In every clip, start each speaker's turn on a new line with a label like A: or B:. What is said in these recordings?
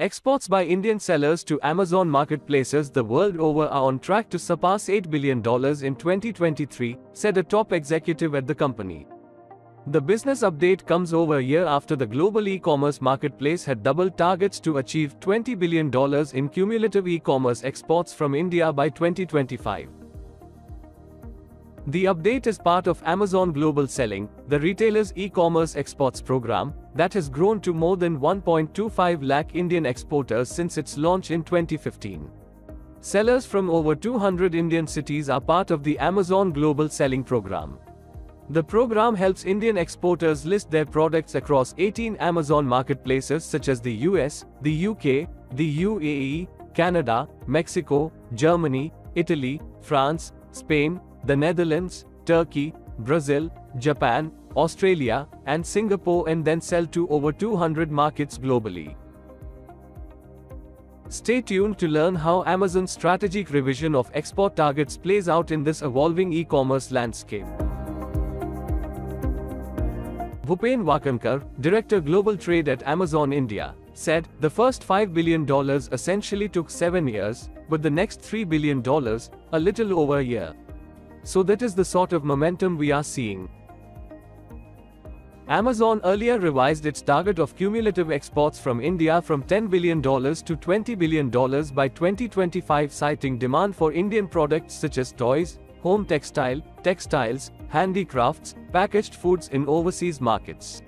A: Exports by Indian sellers to Amazon marketplaces the world over are on track to surpass $8 billion in 2023, said a top executive at the company. The business update comes over a year after the global e-commerce marketplace had doubled targets to achieve $20 billion in cumulative e-commerce exports from India by 2025. The update is part of Amazon Global Selling, the retailer's e-commerce exports program, that has grown to more than 1.25 lakh Indian exporters since its launch in 2015. Sellers from over 200 Indian cities are part of the Amazon Global Selling program. The program helps Indian exporters list their products across 18 Amazon marketplaces such as the US, the UK, the UAE, Canada, Mexico, Germany, Italy, France, Spain, the Netherlands, Turkey, Brazil, Japan, Australia, and Singapore, and then sell to over 200 markets globally. Stay tuned to learn how Amazon's strategic revision of export targets plays out in this evolving e-commerce landscape. Bhupen Wakankar, Director Global Trade at Amazon India, said, "The first $5 billion essentially took 7 years, but the next $3 billion, a little over a year. So that is the sort of momentum we are seeing." Amazon earlier revised its target of cumulative exports from India from $10 billion to $20 billion by 2025, citing demand for Indian products such as toys, home textiles, handicrafts, packaged foods in overseas markets.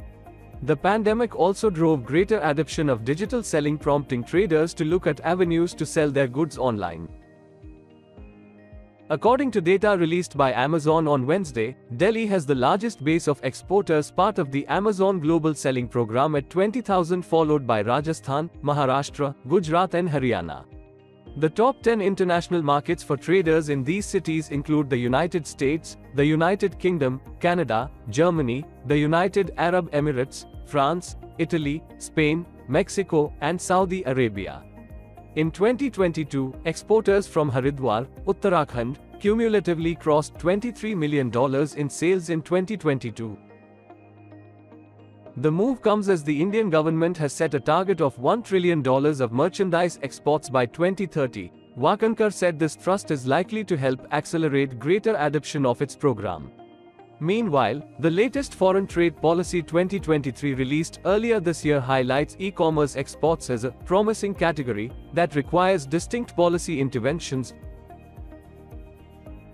A: The pandemic also drove greater adoption of digital selling, prompting traders to look at avenues to sell their goods online. According to data released by Amazon on Wednesday, Delhi has the largest base of exporters part of the Amazon Global Selling program at 20,000, followed by Rajasthan, Maharashtra, Gujarat and Haryana. The top 10 international markets for traders in these cities include the United States, the United Kingdom, Canada, Germany, the United Arab Emirates, France, Italy, Spain, Mexico, and Saudi Arabia. In 2022, exporters from Haridwar, Uttarakhand, cumulatively crossed $23 million in sales in 2022. The move comes as the Indian government has set a target of $1 trillion of merchandise exports by 2030. Wakankar said this thrust is likely to help accelerate greater adoption of its program. Meanwhile, the latest Foreign Trade Policy 2023 released earlier this year highlights e-commerce exports as a promising category that requires distinct policy interventions.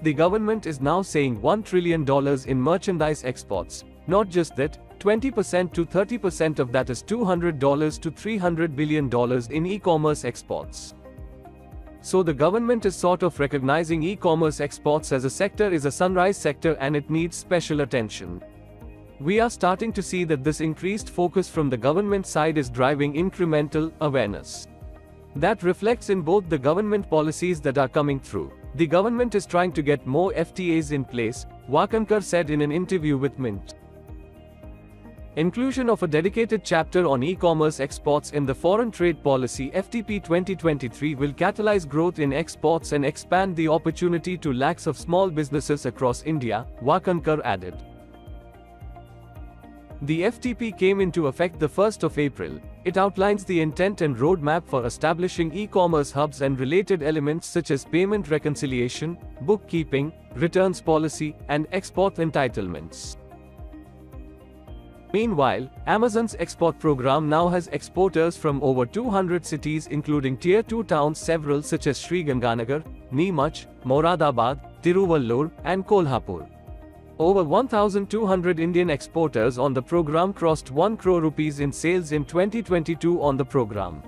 A: The government is now saying $1 trillion in merchandise exports. Not just that, 20% to 30% of that is $200 to $300 billion in e-commerce exports. So the government is sort of recognizing e-commerce exports as a sector is a sunrise sector and it needs special attention. We are starting to see that this increased focus from the government side is driving incremental awareness. That reflects in both the government policies that are coming through. The government is trying to get more FTAs in place, Wakankar said in an interview with Mint. Inclusion of a dedicated chapter on e-commerce exports in the Foreign Trade Policy (FTP) 2023 will catalyze growth in exports and expand the opportunity to lakhs of small businesses across India, Wakankar added. The FTP came into effect the 1st of April. It outlines the intent and roadmap for establishing e-commerce hubs and related elements such as payment reconciliation, bookkeeping, returns policy, and export entitlements. Meanwhile, Amazon's export program now has exporters from over 200 cities including Tier 2 towns several such as Sri Ganganagar, Neemuch, Moradabad, Tiruvallur, and Kolhapur. Over 1,200 Indian exporters on the program crossed 1 crore rupees in sales in 2022 on the program.